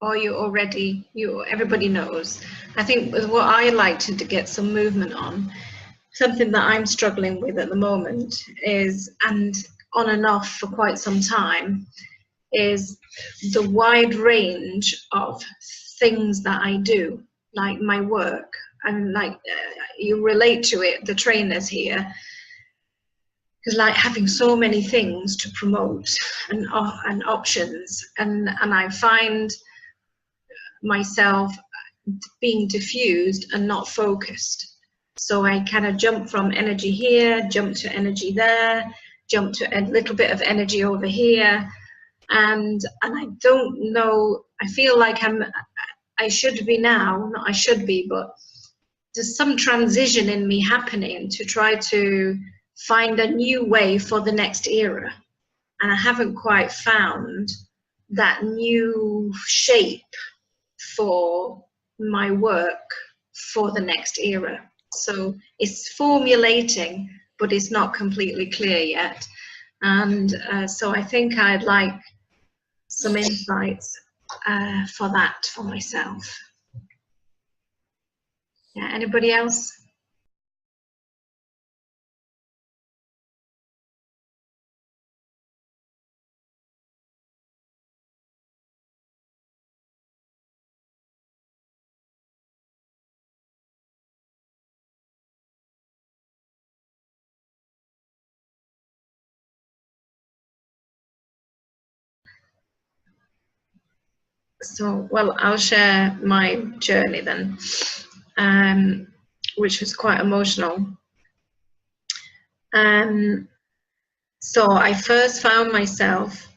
or everybody knows. I think what I like to get some movement on, something that I'm struggling with at the moment is, and on and off for quite some time, is the wide range of things that I do, like my work. And like you relate to it, the trainers here, is like having so many things to promote and options, and I find myself being diffused and not focused. So I kind of jump from energy here, jump to energy there, jump to a little bit of energy over here, and I don't know. I feel like I should be now, not I should be, but there's some transition in me happening to try to find a new way for the next era, and I haven't quite found that new shape for my work for the next era. So it's formulating, but it's not completely clear yet. And so I think I'd like some insights for that for myself. Yeah, anybody else? So, well, I'll share my journey then, which was quite emotional. So I first found myself,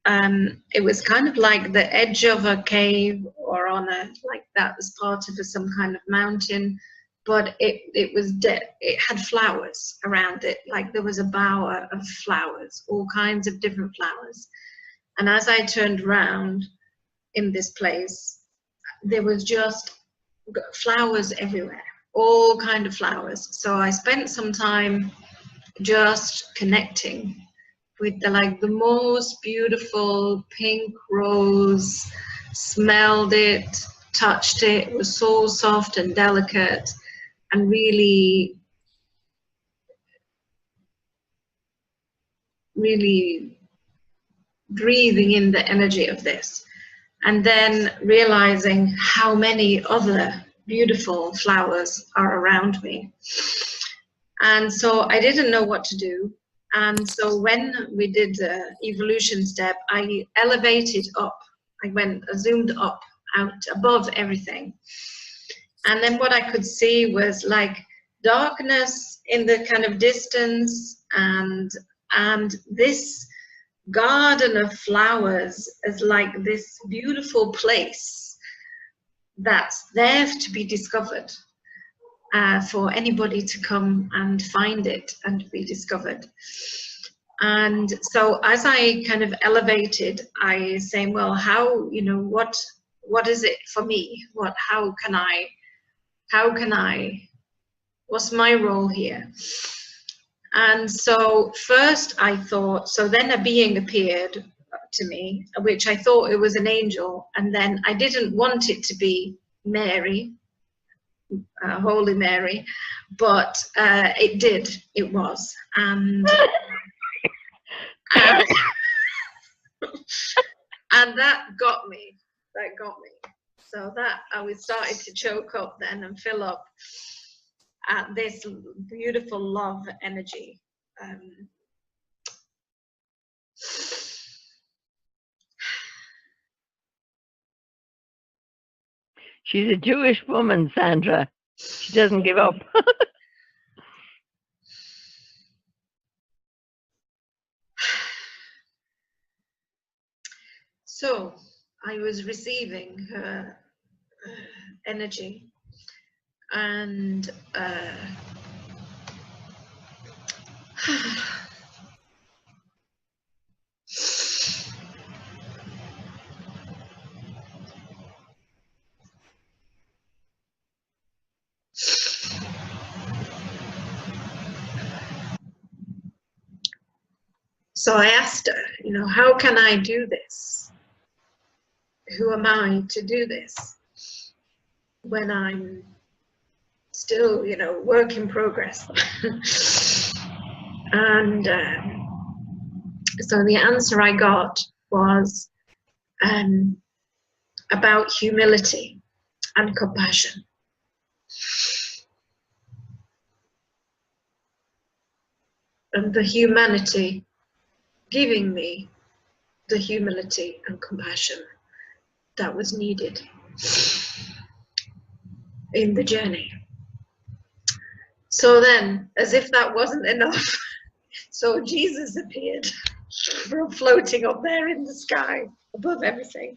it was kind of like the edge of a cave, or on a, like that was part of some kind of mountain, but it was it had flowers around it, like there was a bower of flowers, all kinds of different flowers. And as I turned around in this place, there was just flowers everywhere, all kind of flowers. So I spent some time just connecting with the most beautiful pink rose, smelled it, touched it. It was so soft and delicate, and really, really breathing in the energy of this. And then realizing how many other beautiful flowers are around me. And so I didn't know what to do. And so when we did the evolution step, I elevated up. I zoomed up, out above everything. And then what I could see was like darkness in the kind of distance, and this garden of flowers is like this beautiful place that's there to be discovered, for anybody to come and find it and be discovered. And so as I kind of elevated, I say, well, how, you know, what is it for me? How can I, what's my role here? And so first I thought, so then a being appeared to me, which I thought it was an angel, and then I didn't want it to be Mary, Holy Mary, but it was. And that got me. So that I started to choke up then and fill up at this beautiful love energy. She's a Jewish woman, Sandra. She doesn't give up. So I was receiving her energy, and so I asked her, you know, how can I do this? who am I to do this when I'm still, work in progress? And so the answer I got was about humility and compassion. And the humanity giving me the humility and compassion that was needed in the journey. So then, as if that wasn't enough, so Jesus appeared, floating up there in the sky above everything.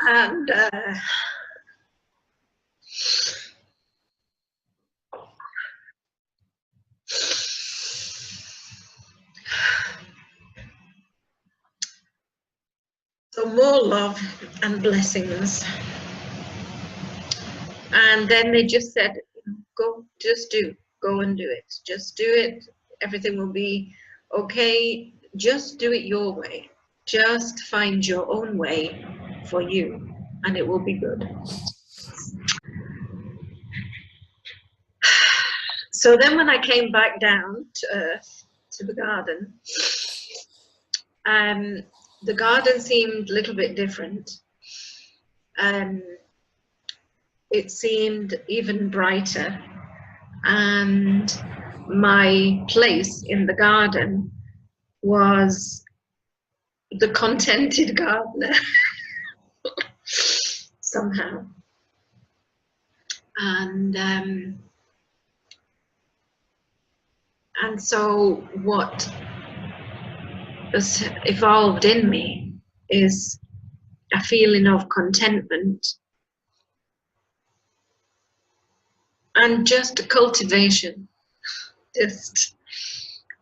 And so more love and blessings. And then they just said, go and do it. Just do it. Everything will be okay. Just do it your way. Just find your own way for you, and it will be good. So then when I came back down to earth, to the garden seemed a little bit different. It seemed even brighter, and my place in the garden was the contented gardener somehow. And so what has evolved in me is a feeling of contentment and just a cultivation,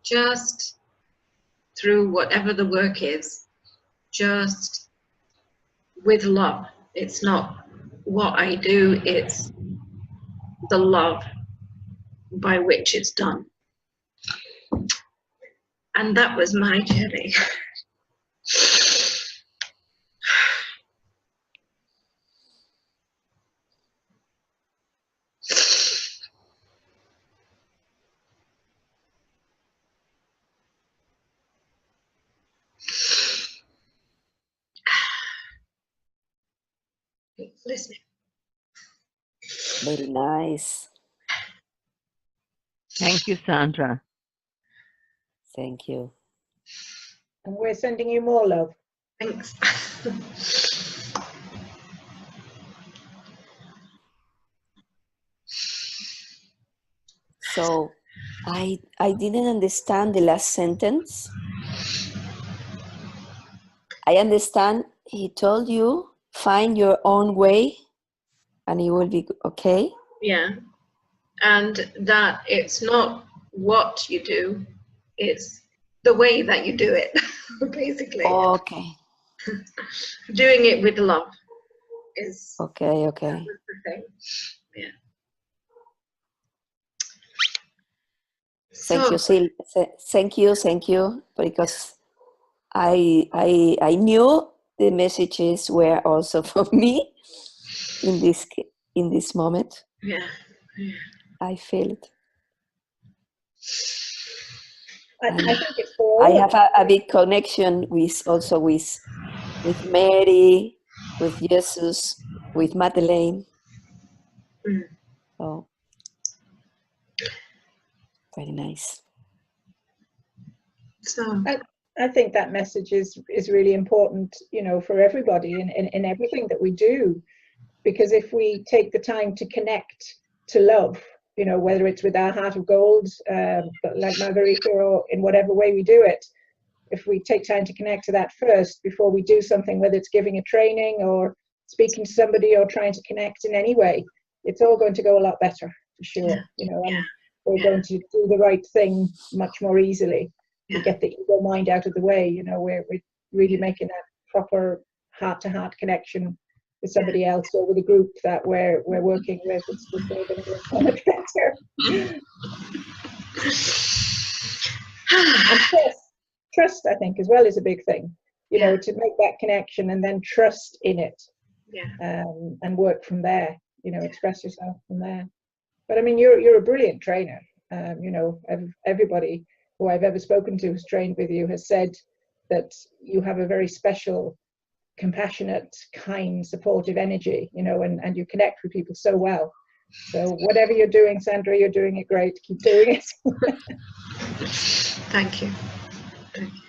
just through whatever the work is, just with love. It's not what I do, it's the love by which it's done. And that was my journey. Listening. Very nice. Thank you, Sandra. Thank you. And we're sending you more love. Thanks. So I didn't understand the last sentence. I understand he told you, find your own way and it will be okay. Yeah. And that it's not what you do, it's the way that you do it, basically. Okay. Doing it with love is Okay. the thing. Yeah. Thank you, Sil. Thank you, because I knew the messages were also for me in this moment. Yeah. I feel it. I think it's for all. I have a big connection with Mary, with Jesus, with Madeleine. Oh, very nice. So I think that message is really important, for everybody in everything that we do, because if we take the time to connect to love, whether it's with our heart of gold, like Margarita, or in whatever way we do it, if we take time to connect to that first before we do something, whether it's giving a training or speaking to somebody or trying to connect in any way, it's all going to go a lot better, for sure. And we're going to do the right thing much more easily. We get the ego mind out of the way, we're really making that proper heart-to-heart connection with somebody else or with a group that we're working with. It's just all going to go so much better. And trust, I think, as well, is a big thing. you know, to make that connection and then trust in it. Yeah. And work from there, you know, express yourself from there. But I mean, you're a brilliant trainer. You know, everybody who I've ever spoken to who's trained with you has said that you have a very special, compassionate, kind, supportive energy, you know, and you connect with people so well. So whatever you're doing, Sandra, you're doing it great. Keep doing it. Thank you. Thank you.